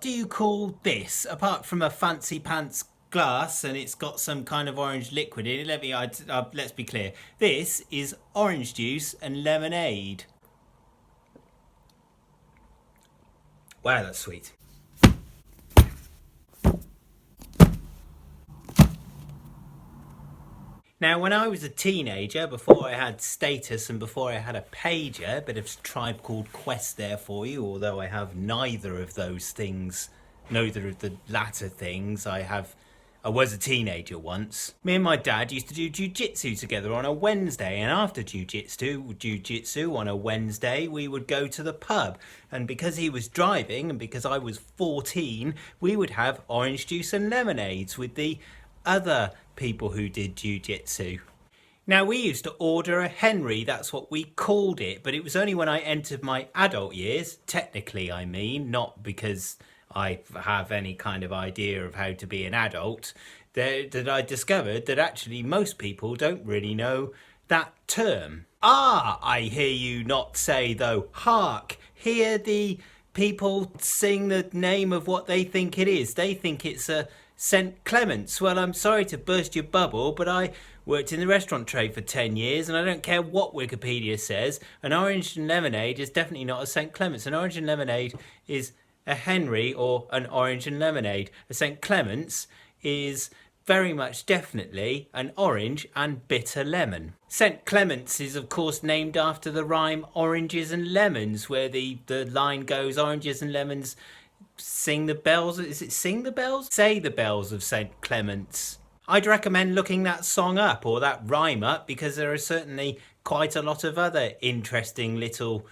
do you call this, apart from a fancy pants glass and it's got some kind of orange liquid in it? Let's be clear. This is orange juice and lemonade. Wow, that's sweet. Now, when I was a teenager, before I had status and before I had a pager, a bit of Tribe Called Quest there for you, although I have neither of those things, neither of the latter things. I was a teenager once. Me and my dad used to do jiu-jitsu together on a Wednesday, and after jiu-jitsu on a Wednesday, we would go to the pub. And because he was driving and because I was 14, we would have orange juice and lemonades with the other people who did jiu-jitsu. Now, we used to order a Henry, that's what we called it, but it was only when I entered my adult years, technically I mean, not because I have any kind of idea of how to be an adult, that I discovered that actually most people don't really know that term. Ah, I hear you not say though, hark, hear the people sing the name of what they think it is. They think it's a St. Clement's. Well, I'm sorry to burst your bubble, but I worked in the restaurant trade for 10 years and I don't care what Wikipedia says. An orange and lemonade is definitely not a St. Clement's. An orange and lemonade is a Henry or an orange and lemonade. A St. Clement's is very much definitely an orange and bitter lemon. St. Clement's is of course named after the rhyme Oranges and Lemons, where the line goes, oranges and lemons sing the bells. Is it sing the bells? Say the bells of St. Clement's. I'd recommend looking that song up or that rhyme up, because there are certainly quite a lot of other interesting little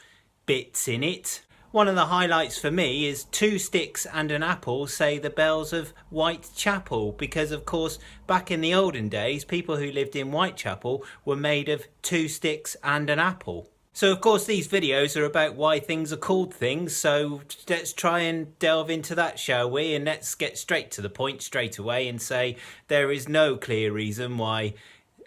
bits in it. One of the highlights for me is 2 sticks and an apple say the bells of Whitechapel, because of course back in the olden days people who lived in Whitechapel were made of 2 sticks and an apple. So of course these videos are about why things are called things, so let's try and delve into that, shall we? And let's get straight to the point straight away and say there is no clear reason why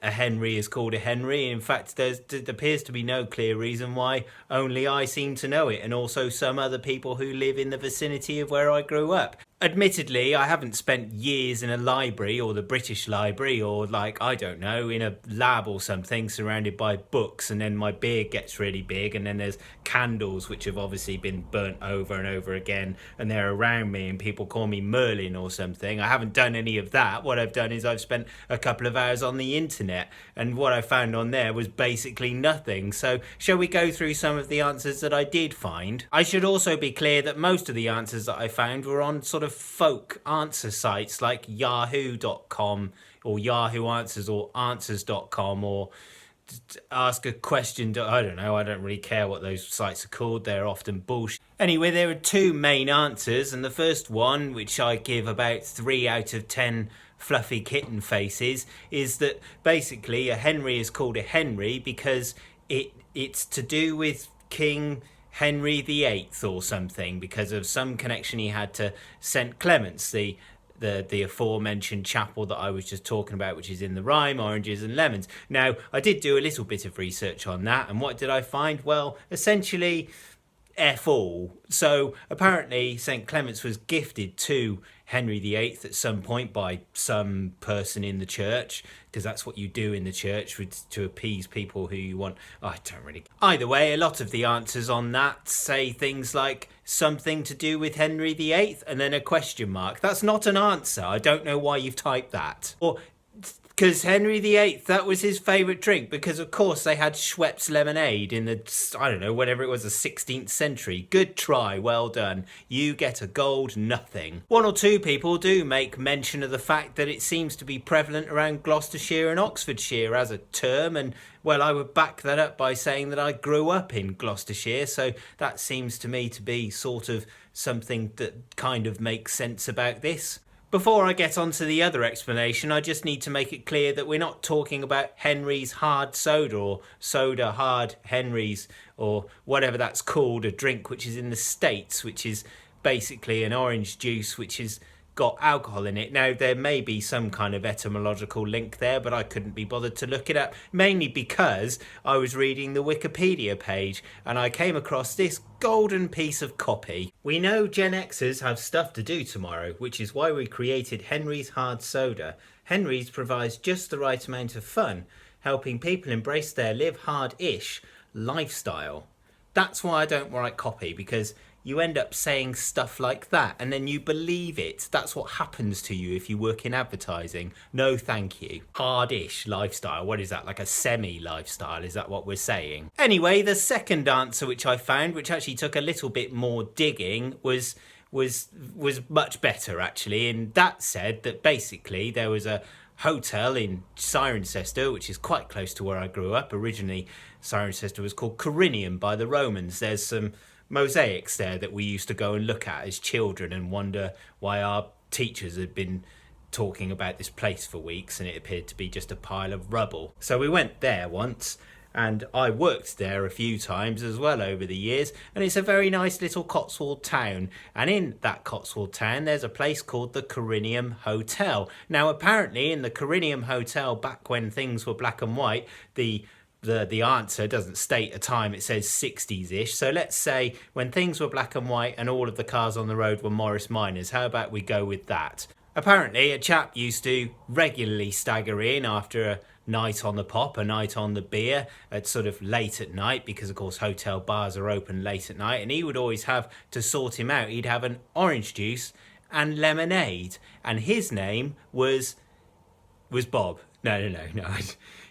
a Henry is called a Henry. In fact, there appears to be no clear reason why only I seem to know it, and also some other people who live in the vicinity of where I grew up. Admittedly, I haven't spent years in a library or the British Library or, like, I don't know, in a lab or something surrounded by books, and then my beard gets really big and then there's candles which have obviously been burnt over and over again and they're around me and people call me Merlin or something. I haven't done any of that. What I've done is I've spent a couple of hours on the internet, and what I found on there was basically nothing. So shall we go through some of the answers that I did find? I should also be clear that most of the answers that I found were on sort of folk answer sites like yahoo.com or Yahoo Answers or answers.com or ask a question. I don't know, I don't really care what those sites are called, they're often bullshit. Anyway, there are 2 main answers, and the first one, which I give about 3 out of 10 fluffy kitten faces, is that basically a Henry is called a Henry because it's to do with King Henry the VIIIth or something, because of some connection he had to St. Clement's, the aforementioned chapel that I was just talking about, which is in the rhyme Oranges and Lemons. Now, I did do a little bit of research on that, and what did I find? Well, essentially F all. So apparently St. Clement's was gifted to Henry the VIIIth at some point by some person in the church, because that's what you do in the church to appease people who you want. I don't really. Either way, a lot of the answers on that say things like something to do with Henry the VIIIth and then a question mark. That's not an answer. I don't know why you've typed that. Or because Henry the VIIIth, that was his favourite drink, because of course they had Schweppes lemonade in the, I don't know, whatever it was, the 16th century. Good try, well done. You get a gold nothing. 1 or 2 people do make mention of the fact that it seems to be prevalent around Gloucestershire and Oxfordshire as a term, and well, I would back that up by saying that I grew up in Gloucestershire, so that seems to me to be sort of something that kind of makes sense about this. Before I get on to the other explanation, I just need to make it clear that we're not talking about Henry's hard soda or soda hard Henry's or whatever that's called, a drink which is in the States, which is basically an orange juice which is got alcohol in it. Now, there may be some kind of etymological link there, but I couldn't be bothered to look it up, mainly because I was reading the Wikipedia page and I came across this golden piece of copy. We know Gen Xers have stuff to do tomorrow, which is why we created Henry's Hard Soda. Henry's provides just the right amount of fun, helping people embrace their live hard-ish lifestyle. That's why I don't write copy, because you end up saying stuff like that and then you believe it. That's what happens to you if you work in advertising. No, thank you. Hard-ish lifestyle. What is that? Like a semi-lifestyle? Is that what we're saying? Anyway, the second answer which I found, which actually took a little bit more digging, was much better actually. And that said that basically there was a hotel in Cirencester, which is quite close to where I grew up. Originally, Cirencester was called Corinium by the Romans. There's some mosaics there that we used to go and look at as children and wonder why our teachers had been talking about this place for weeks and it appeared to be just a pile of rubble. So we went there once, and I worked there a few times as well over the years, and it's a very nice little Cotswold town. And in that Cotswold town there's a place called the Corinium Hotel. Now apparently in the Corinium Hotel, back when things were black and white, the answer doesn't state a time, it says 60s-ish. So let's say when things were black and white and all of the cars on the road were Morris Minors. How about we go with that? Apparently a chap used to regularly stagger in after a night on the pop, a night on the beer, at sort of late at night, because of course hotel bars are open late at night, and he would always have to sort him out. He'd have an orange juice and lemonade, and his name was Bob. No.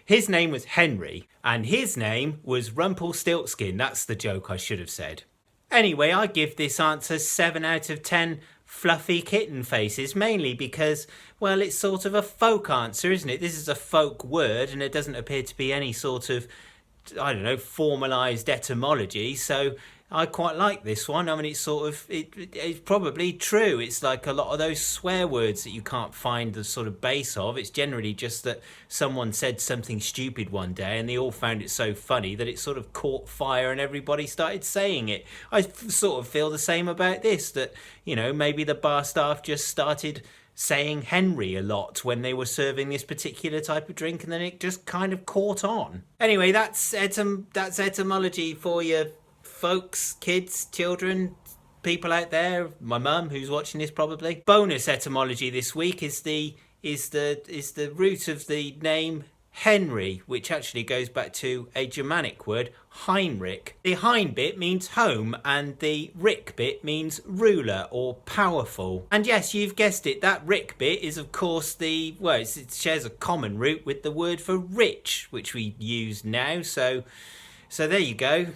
His name was Henry, and his name was Rumpelstiltskin. That's the joke I should have said. Anyway, I give this answer 7 out of 10 fluffy kitten faces, mainly because, well, it's sort of a folk answer, isn't it? This is a folk word, and it doesn't appear to be any sort of, I don't know, formalised etymology, so I quite like this one. I mean, it's sort of, it's probably true. It's like a lot of those swear words that you can't find the sort of base of. It's generally just that someone said something stupid one day and they all found it so funny that it sort of caught fire and everybody started saying it. I sort of feel the same about this, that, you know, maybe the bar staff just started saying Henry a lot when they were serving this particular type of drink, and then it just kind of caught on. Anyway, that's etymology for you folks, kids, children, people out there. My mum, who's watching this probably. Bonus etymology this week is the root of the name Henry, which actually goes back to a Germanic word, Heinrich. The Hein bit means home, and the Rick bit means ruler or powerful. And yes, you've guessed it, that Rick bit is of course it shares a common root with the word for rich, which we use now. So there you go.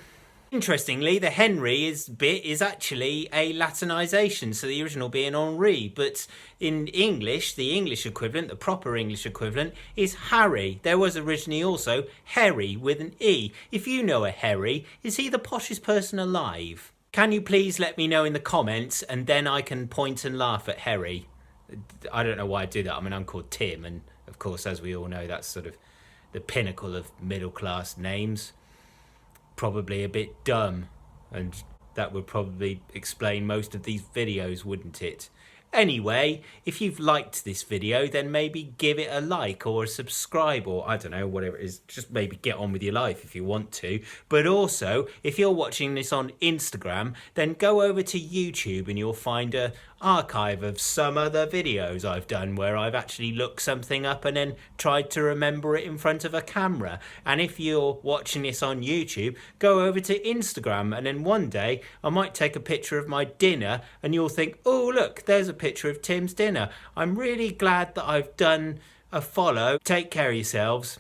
Interestingly, the Henry bit is actually a Latinisation, so the original being Henri, but in English, the English equivalent, the proper English equivalent, is Harry. There was originally also Harry with an E. If you know a Harry, is he the poshest person alive? Can you please let me know in the comments, and then I can point and laugh at Harry? I don't know why I do that. I mean, I'm called Tim, and of course, as we all know, that's sort of the pinnacle of middle-class names. Probably a bit dumb, and that would probably explain most of these videos, wouldn't it? Anyway, if you've liked this video, then maybe give it a like or a subscribe, or I don't know, whatever it is. Just maybe get on with your life if you want to. But also, if you're watching this on Instagram, then go over to YouTube and you'll find an archive of some other videos I've done where I've actually looked something up and then tried to remember it in front of a camera. And if you're watching this on YouTube, go over to Instagram, and then one day I might take a picture of my dinner and you'll think, oh look, there's a picture of Tim's dinner. I'm really glad that I've done a follow. Take care of yourselves.